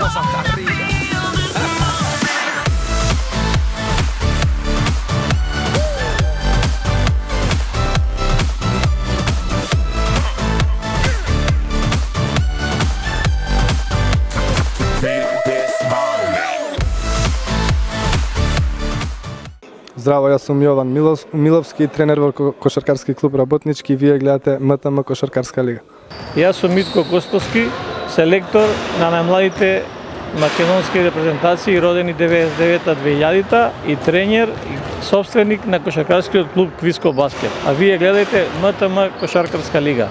cosas hasta arriba. Здраво, јас сум Јован Миловски, тренер во Кошаркарски клуб Работнички и вие гледате МТМ Кошаркарска лига. Јас сум Митко Костовски, селектор на најмладите македонски репрезентации родени 99-2000 и тренер и собственик на Кошаркарскиот клуб Квиско Баскет. А вие гледате МТМ Кошаркарска лига.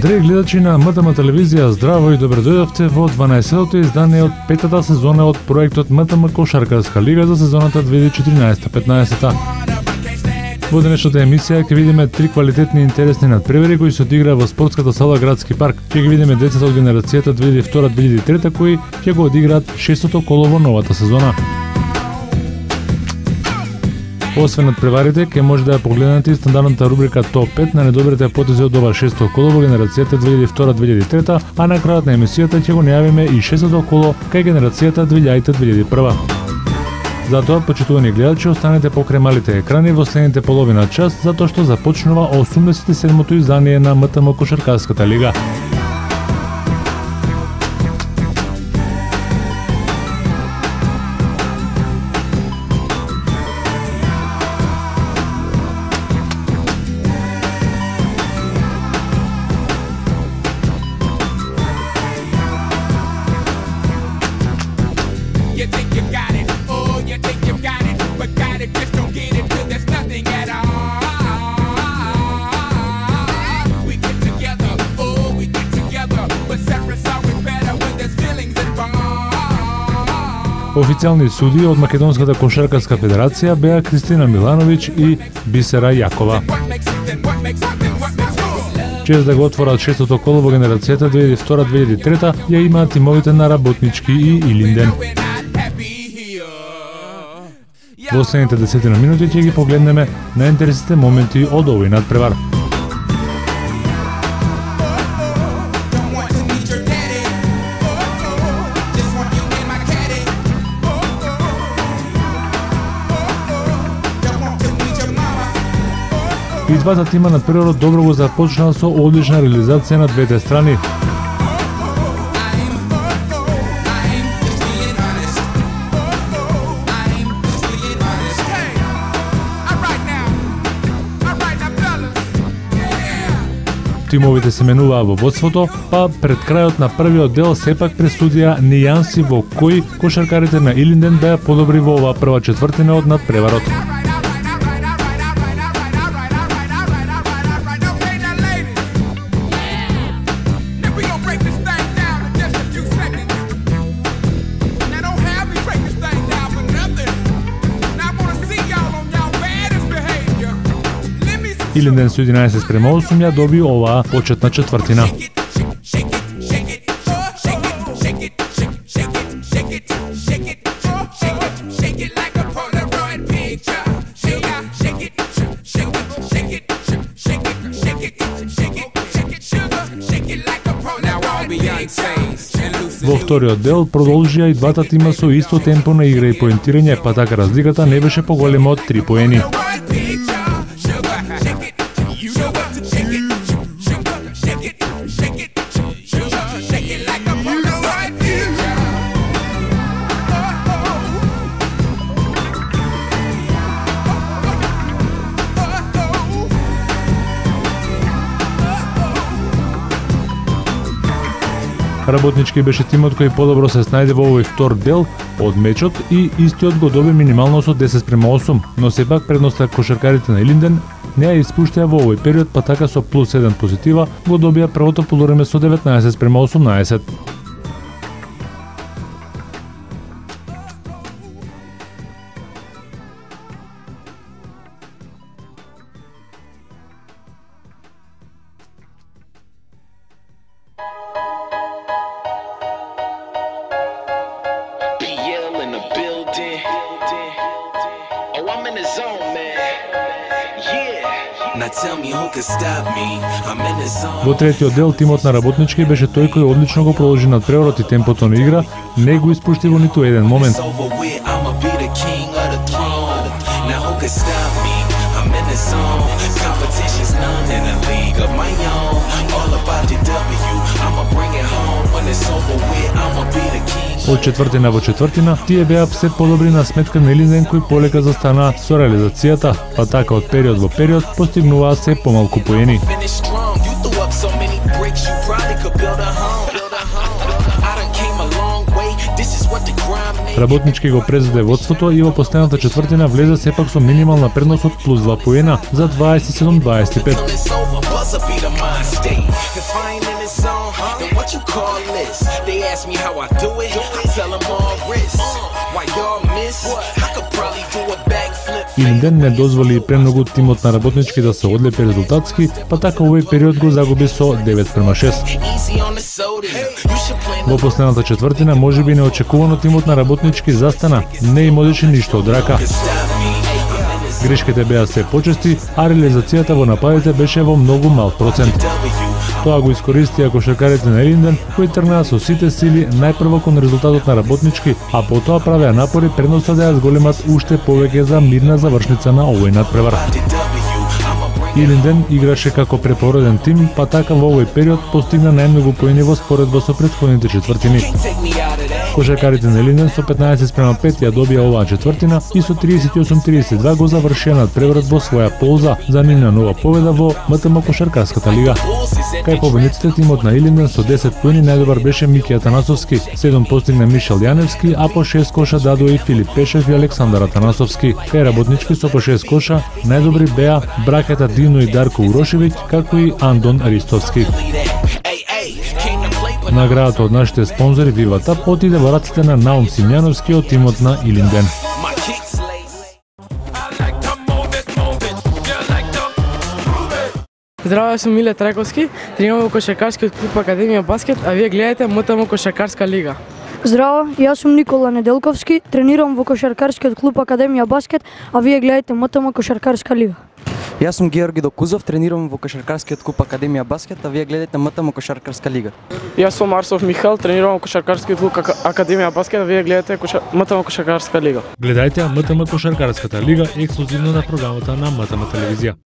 Драги гледачи на МТМ телевизија, здраво и добро дојдовте во 12-тото издание од петата сезона од проектот МТМ Кошаркарска лига за сезоната 2014-15. Во денешната емисија ќе видиме три квалитетни и интересни надпревари кои се одигра во спортската сала Градски парк. Ќе ги видиме децата од генерацијата 2002-2003 кои ќе го одиграат шестото коло во новата сезона. Освен надпреварите, ќе може да ја погледнете и стандардната рубрика Топ 5 на недобрите потези од ова шесто коло во генерацијата 2002-2003, а на крајот на емисијата ќе го најавиме и шестото коло кај генерацијата 2000-2001. Затоа, почитувани гледачи, останете покрај малите екрани во следните половина час, затоа што започнува 87-то издание на МТМ Кошаркарската лига. Официјални суди од Македонската кошаркарска федерација беа Кристина Милановиќ и Бисера Јакова. Чест да го отворат шестото коло во генерацијата 2002-2003 ја имаат тимовите на Работнички и Илинден. Во следните 10 минути ќе ги погледнеме најинтересните моменти од овој надпревар. И двата тима на првиот добро го започнаа со одлична реализација на двете страни. Тимовите се менуваа во водството, па пред крајот на првиот дел сепак пресудија нијанси во кои кошаркарите на Илинден беа подобри во оваа прва четвртина од надпреварот. Илинден со 11-8 ја доби оваа почетна четвртина. Во вториот дел продолжија и двата тима со исто темпо на игра и поентирање, па така разликата не беше поголема од 3 поени. Работнички беше тимот кој подобро се снајде во овој втор дел од мечот и истиот го доби минимално со 10:8, но сепак предноста кошаркарите на Илинден не ја испуштија во овој период, па така со плюс 1 позитива го добија првото полувреме со 19:18. Во третиот дел тимот на Работнички беше тој кој одлично го продолжи надпреварот и темпото на игра, не го испушти во ниту еден момент. Од четвртина во четвртина, тие беа се подобри на сметка на Илинден кој полека застана со реализацијата, па така од период во период постигнуваа се помалку поени. Работнички го презеде водството и во последната четвртина влезе сепак со минимална предност од плюс 2 поена за 27-25. Илинден не дозволи премногу тимот на Работнички да се одлепи резултатски, па така овој период го загуби со 9-6. Во последната четвртина можеби неочекувано тимот на Работнички застана, не им одеше ништо од рака. Грешките беа се почести, а реализацијата во нападите беше во многу мал процент. Тоа го искористија кошаркарите на Илинден, кои тргнаа со сите сили најпрво кон резултатот на Работнички, а потоа правеа напори предноста да ја зголемат уште повеќе за мирна завршница на овој надпревар. Илинден играше како препореден тим, па така во овој период постигна најмногу поени во споредба со претходните четвртини. Кошаркарите на Илинден со 15-5 ја добија оваа четвртина и со 38-32 го завршија надпреварот во своја полза за нивна нова победа во МТМ Кошаркарската лига. Кај победниците тимот на Илинден со 10 поени најдобар беше Мики Атанасовски, 7 постигна Мишел Јаневски, а по 6 коша дадоа и Филип Пешев и Александар Атанасовски. Кај Работнички со по 6 коша најдобри беа браќата Дино и Дарко Урошевиќ, како и Андон Ристовски. Наградата од нашите спонзори Виватап отиде во раците на Наум Симјановски од тимот на Илинден. Здраво, сум Миле Траковски, тренирам во кошаркарскиот клуб Академија Баскет, а вие гледате МТМ Кошаркарска лига. Здраво, јас сум Никола Неделковски, тренирам во кошаркарскиот клуб Академија Баскет, а вие гледате МТМ Кошаркарска лига. Јас сум Георги Докузов, тренирам во кошаркарскиот клуб Академија Баскет, а вие гледате МТМ Кошаркарска лига. Јас сум Арсов Михал, тренирам во кошаркарскиот клуб Академија Баскет, а вие гледате МТМ Кошаркарска лига. Гледајте МТМ Кошаркарската лига ексклузивно на програмата на МТМ телевизија.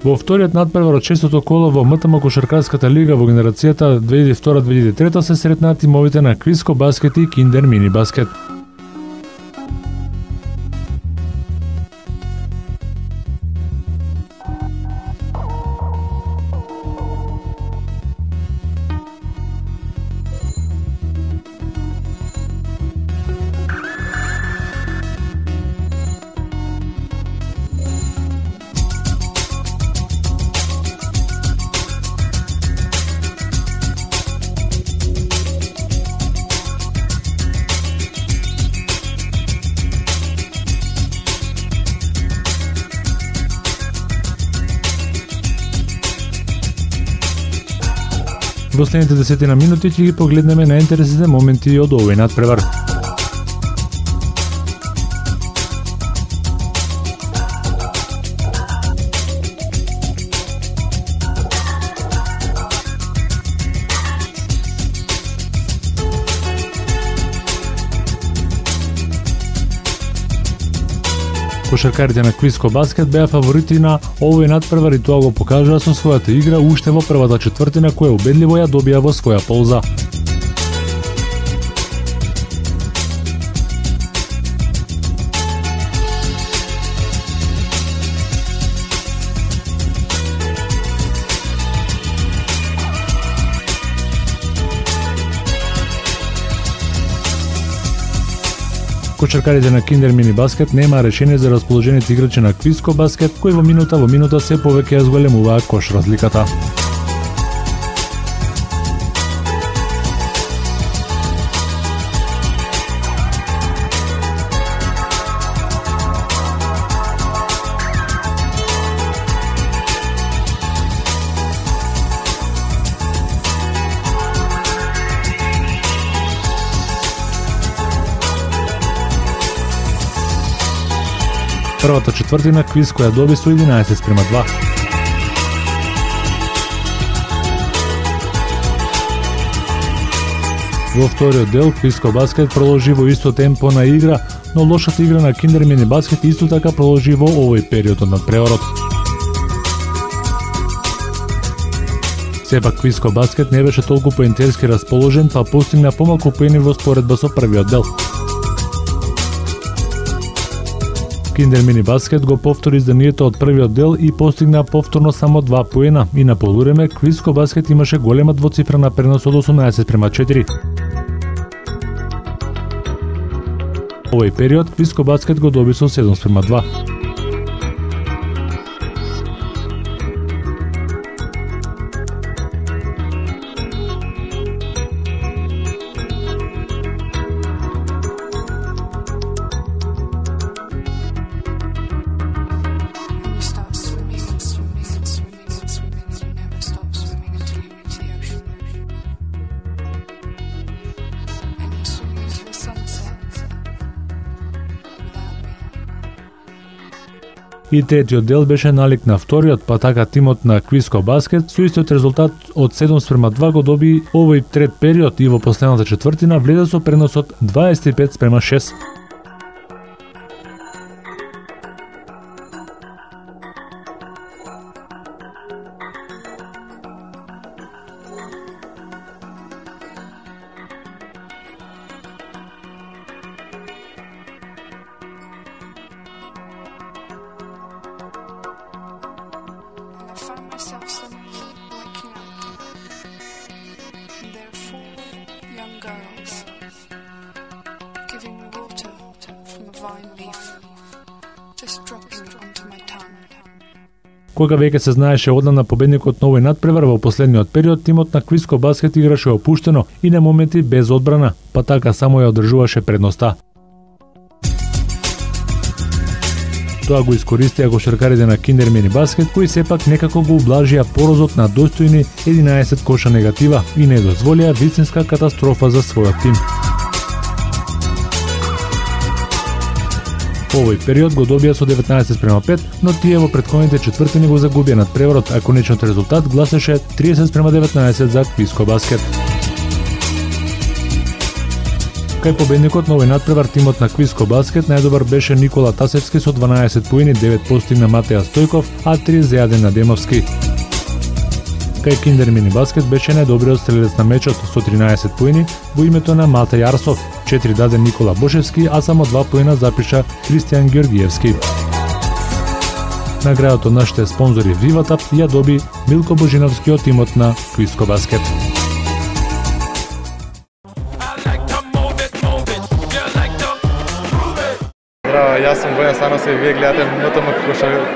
Во вториот надпревар од шестото коло во МТМ Кошаркарската лига во генерацијата 2002-2003 се сретнаа тимовите на Квиско Баскет и Киндер Мини Баскет. Во следните 10 минути ќе ги погледнеме најинтересните моменти од овој надпревар. Кошаркарите на Квиско Баскет беа фаворити на овој надпревар и тоа го покажаа со својата игра уште во првата четвртина која убедливо ја добија во своја полза. Кошаркарите на Киндер Мини Баскет нема решение за расположените играчи на Квиско Баскет, кои во минута се повеќе ја зголемуваат кош разликата. Првата четвртина Квиско ја доби со 11:2. Во вториот дел Квиско Баскет продолжи во исто темпо на игра, но лошата игра на Киндер Мини Баскет исто така продолжи во овој период од надпреварот. Сепак Квиско Баскет не беше толку поентерски расположен, па постигна помалку поени во споредба со првиот дел. Киндер Мини Баскет го повтори изданието од првиот дел и постигна повторно само 2 поена и на полувреме Квиско Баскет имаше голема двоцифрена пренос од 18:4. Овој период Квиско Баскет го доби со 7:2. И третиот дел беше налик на вториот, па така тимот на Квиско Баскет со истиот резултат од 7:2 го доби овој трет период и во последната четвртина влезе со пренос од 25:6. Кога веќе се знаеше одамна победникот на овој надпревар, во последниот период тимот на Квиско Баскет играше опуштено и на моменти без одбрана, па така само ја одржуваше предноста. Тоа го искористија кошаркарите на Киндер Мини Баскет, кои сепак некако го ублажија порозот на достојни 11 коша негатива и не дозволија вистинска катастрофа за својот тим. Овој период го добија со 19:5, но тие во претходните четвртини го загубија надпреварот, а конечниот резултат гласеше 30:19 за Квиско Баскет. Кај победникот на овој надпревар тимот на Квиско Баскет најдобар беше Никола Тасевски со 12 поени, 9 постигна Матеја Стојков, а 3 за Јаден Адемовски. Кај Киндер Мини Баскет беше најдобриот стрелец на мечот со 13 поени во името на Матеј Арсов, 4 даде Никола Бошевски, а само 2 поена запиша Кристијан Георгиевски. Наградата од нашите спонзори Виватап ја доби Милко Божиновски од тимот на Квиско Баскет. Здраво, јас сум Војан Станосов и вие гледате МТМ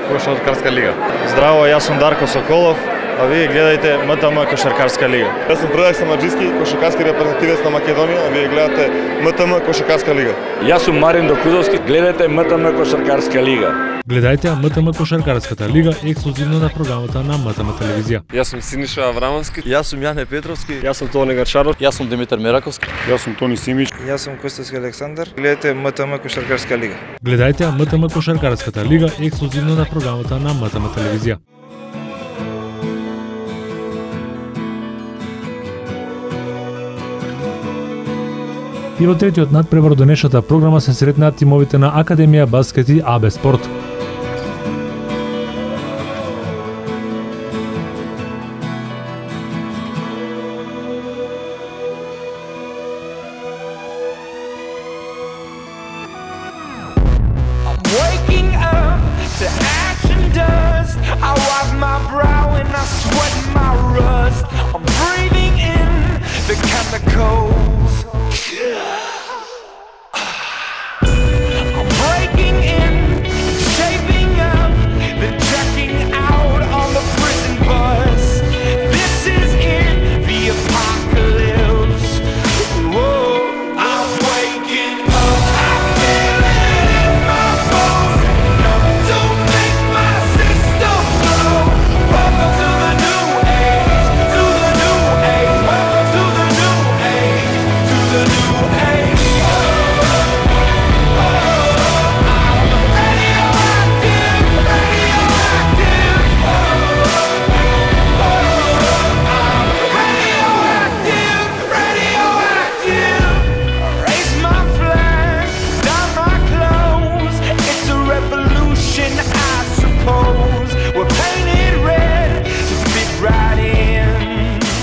Кошаркарска лига. Здраво, јас сум Дарко Соколов, а вие гледате МТМ Кошаркарска лига. Јас сум Предраг Самаджиски, кошаркарски репрезентативец на Македонија, а вие гледате МТМ Кошаркарска лига. Јас сум Марин Докудовски, гледате МТМ Кошаркарска лига. Гледајте МТМ Кошаркарската лига ексклузивно на програмата на МТМ телевизија. Јас сум Синиша Аврамовски. Јас сум Јане Петровски. Јас сум Тони Гарчаров. Јас сум Димитар Мераковски. Јас сум Тони Симич. Јас сум Костовски Александар. Гледате МТМ Кошаркарска лига. Гледајте МТМ Кошаркарската лига ексклузивно на програмата на МТМ телевизија. И во третиот надпревар од денешната програма се сретнаат тимовите на Академија Баскет и АБ Спорт.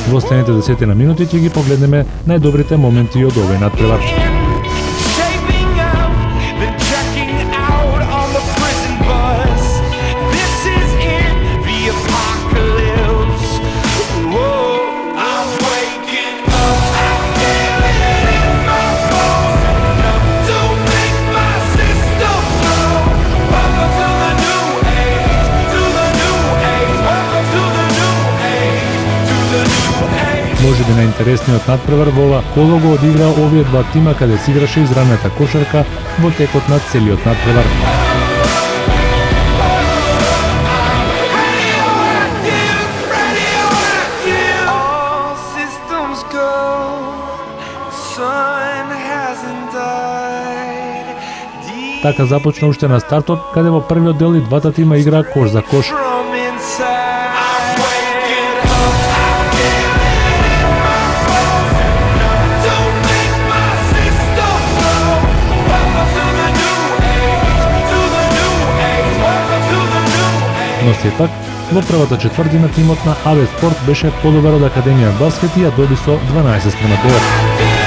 Во следните 10 минути ќе ги погледнеме најдобрите моменти од овој натпревар. Можеби најинтересниот натпревар во ова коло го одигра овие два тима каде се играше изравната кошарка во текот на целиот натпревар. Така започна уште на стартот, каде во првиот дел и двата тима играа кош за кош. Но сепак, во првата четвртина тимот на АБ Спорт беше подобар од Академија Баскет и ја доби со 12:9.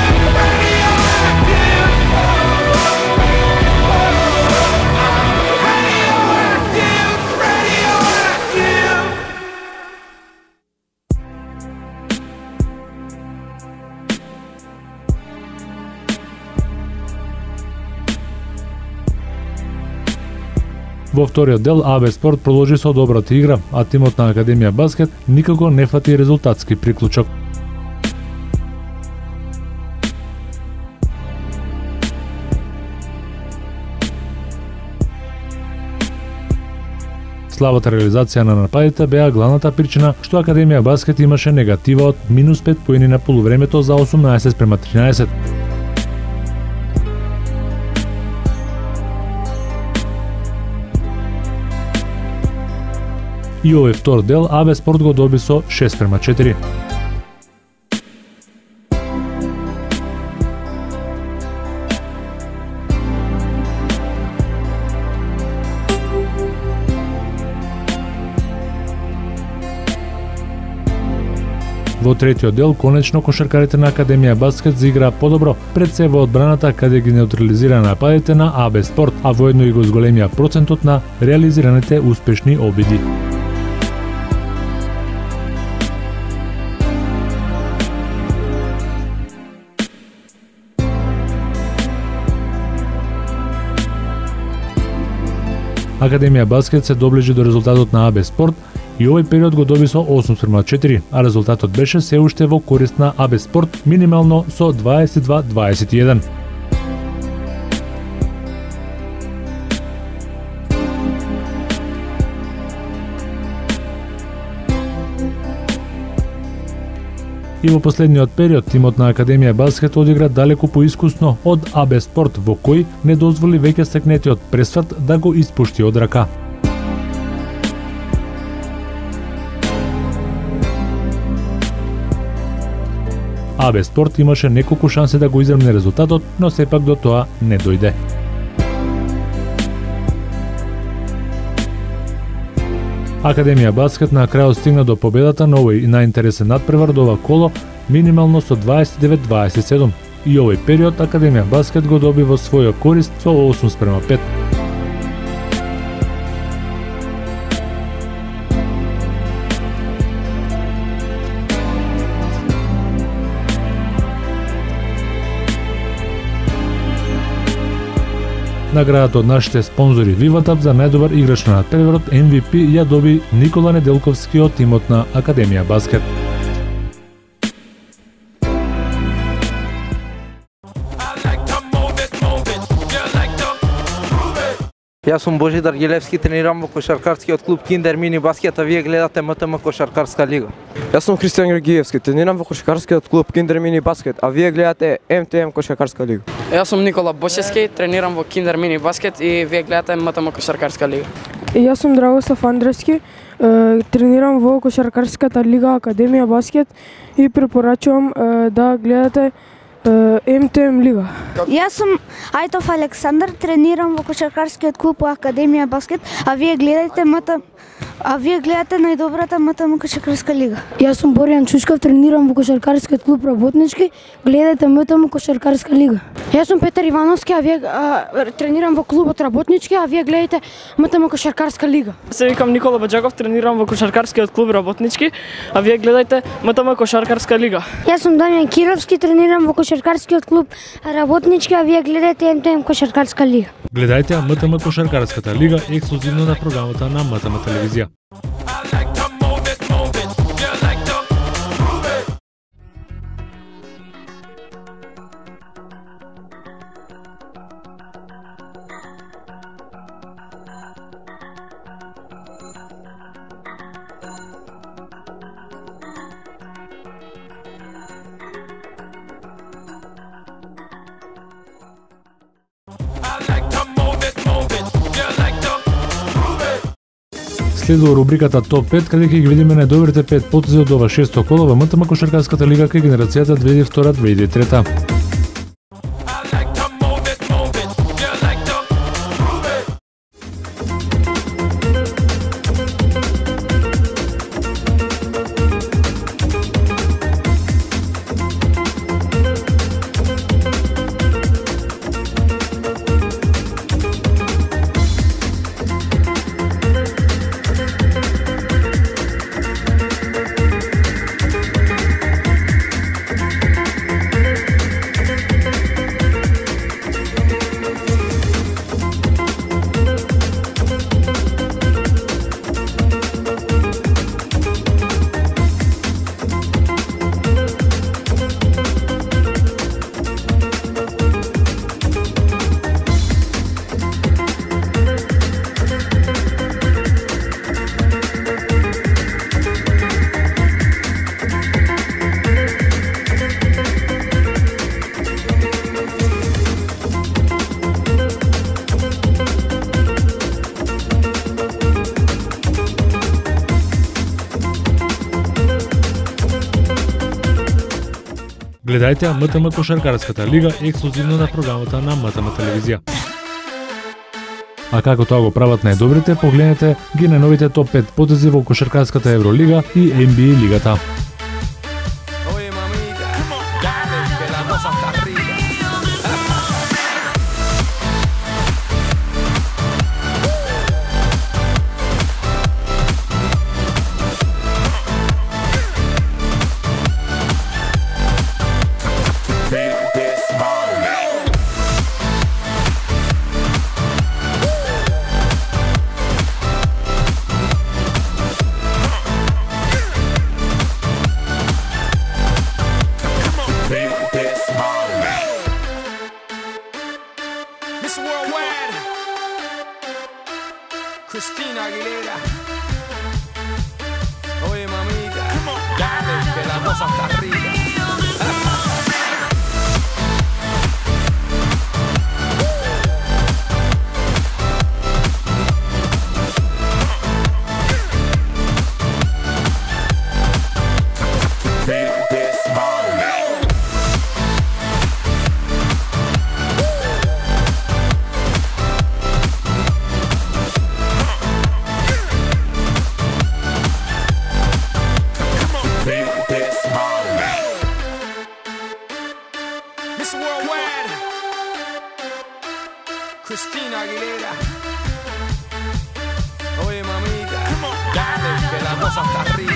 Во вториот дел АБ Спорт продолжи со добрата игра, а тимот на Академија Баскет никако не фати резултатски приклучок. Слабата реализација на нападите беа главната причина што Академија Баскет имаше негатива од -5 поени на полувремето за 18:13. И овој втор дел АБ Спорт го доби со 6:4. Во третиот дел, конечно, кошаркарите на Академија Баскет заиграа подобро, пред се во одбраната каде ги неутрализира нападите на АБ Спорт, а воедно и го зголемија процентот на реализираните успешни обиди. Академија Баскет се доближи до резултатот на АБ Спорт и овој период го доби со 8:4, а резултатот беше се уште во корист на АБ Спорт, минимално со 22-21. И во последниот период тимот на Академија Баскет одигра далеку поискусно од АБ Спорт, во кој не дозволи веќе стекнетиот пресврт да го испушти од рака. АБ Спорт имаше неколку шанси да го изравни резултатот, но сепак до тоа не дојде. Академија Баскет на крајот стигна до победата на овој најинтересен натпревар до ова коло, минимално со 29-27. И овој период Академија Баскет го доби во своја корист со 8:5. Наградата од нашите спонзори Vivatap за најдобар играч на натпреварот MVP ја доби Никола Неделковски од тимот на Академија Баскет. Јас сум Божидар Гилевски, тренирам во кошаркарскиот клуб Киндер Мини Баскет, а вие гледате МТМ Кошаркарска лига. Јас сум Христијан Георгиевски, тренирам во кошаркарскиот клуб Киндер Мини Баскет, а вие гледате МТМ Кошаркарска лига. Јас сум Никола Бошевски, тренирам во Киндер Мини Баскет и вие гледате МТМ Кошаркарска лига. Јас сум Драгослав Андревски, тренирам во Кошаркарската лига Академија Баскет и препорачувам да гледате МТМ лига. Јас сум Ајтов Александар, тренирам во кошаркарскиот клуб Академија Баскет, а вие гледате А вие гледате најдобрата МТМ кошаркарска лига. Јас сум Боријан Чучков, тренирам во кошаркарскиот клуб Работнички. Гледајте МТМ кошаркарска лига. Јас сум Петар Ивановски, а вие тренирам во клубот Работнички, а вие гледајте МТМ кошаркарска лига. Се викам Никола Баџаков, тренирам во кошаркарскиот клуб Работнички, а вие гледајте МТМ кошаркарска лига. Јас сум Дамјан Кировски, тренирам во кошаркарскиот клуб Работнички, а вие гледајте МТМ кошаркарска лига. Гледајте МТМ кошаркарската лига ексклузивно на програмата на МТМ телевизија. Следува рубриката Топ 5, каде ќе ги видиме најдобрите 5 потези од ова шесто коло во МТМ кошаркарската лига кај генерацијата 2002-2003. Гледајте МТМ кошаркарската лига ексклузивно на програмата на МТМ телевизија. А како тоа го прават најдобрите, погледнете ги најновите топ 5 потези во кошаркарската Евролига и NBA лигата. Christina Aguilera. Oye, mamita, dale, que la cosa está rica. Christina Aguilera. Oye, mamita, dale, que la cosa está rica.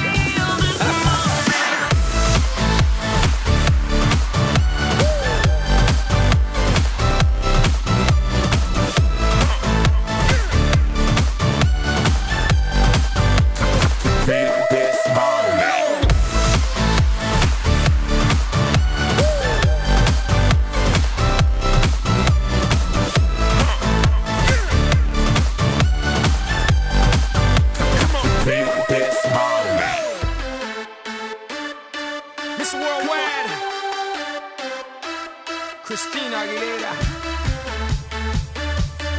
Christina Aguilera.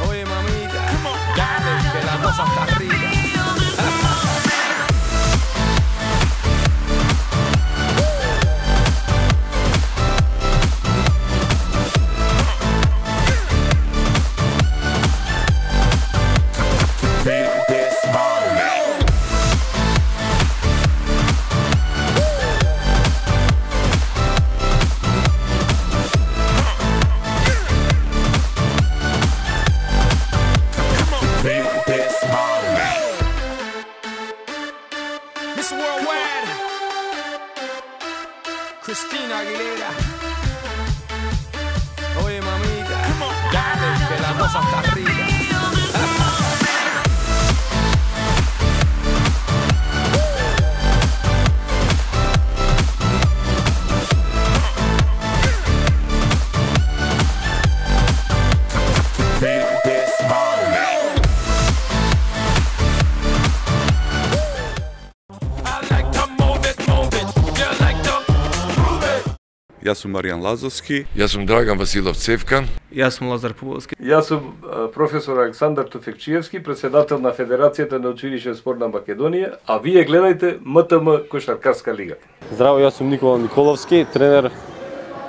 Oye, mamita, dale, que la cosa está rica. Christina Aguilera. Oye, mamita, dale, que la cosa está arriba. Јас сум Маријан Лазовски. Јас сум Драган Василов Цевкан. Јас сум Лазар Пуловски. Јас сум професор Александар Туфекчиевски, председател на Федерацијата на училишен спорт на Македонија, а вие гледајте МТМ Кошаркарска лига. Здраво, јас сум Никола Николовски, тренер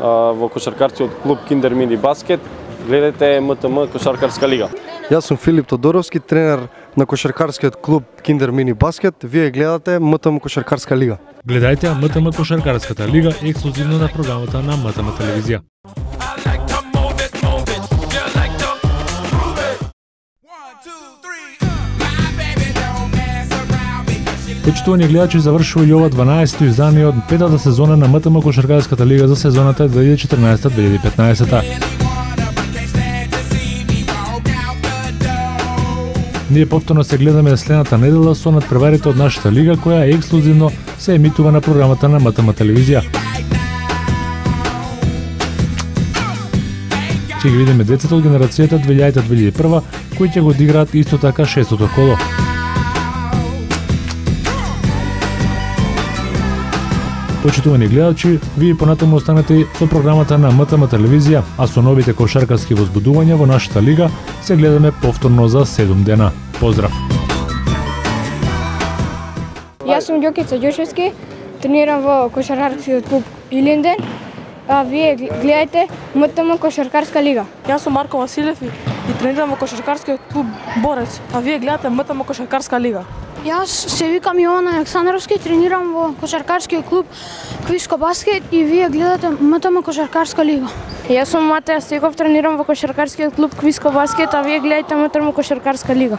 во кошаркарскиот клуб Киндер Мини Баскет. Гледајте МТМ Кошаркарска лига. Јас сум Филип Тодоровски, тренер на кошаркарскиот клуб Киндер Мини Баскет. Вие гледате МТМ Кошаркарска лига. Гледајте МТМ Кошаркарската лига ексклузивно на програмата на МТМ телевизија. Почитувани гледачи, завршува и ова 12-то издание од петата сезона на МТМ Кошаркарската лига за сезоната 2014-2015. Ние повторно се гледаме следната недела со надпреварите од нашата лига, која ексклузивно се емитува на програмата на МТМ телевизија. Ќе ги видиме децата од генерацијата 2000-2001, кои ќе го одиграат исто така шестото коло. Почитувани гледачи, вие понатаму останете со програмата на МТМ телевизија, а со новите кошаркарски возбудувања во нашата лига се гледаме повторно за 7 дена. Поздрав! Јас сум Ѓокица Ѓошевски, тренирам во кошаркарскиот клуб Илинден, а вие гледајте МТМ Кошаркарска лига. Јас сум Марко Василев и тренирам во кошаркарскиот клуб Борец, а вие гледате МТМ Кошаркарска лига. Јас се викам Јована Александровски, тренирам во кошаркарскиот клуб Квиско Баскет и вие гледате МТМ Кошаркарска лига. Јас сум Матеја Стеков, тренирам во кошаркарскиот клуб Квиско Баскет, а вие гледате МТМ Кошаркарска лига.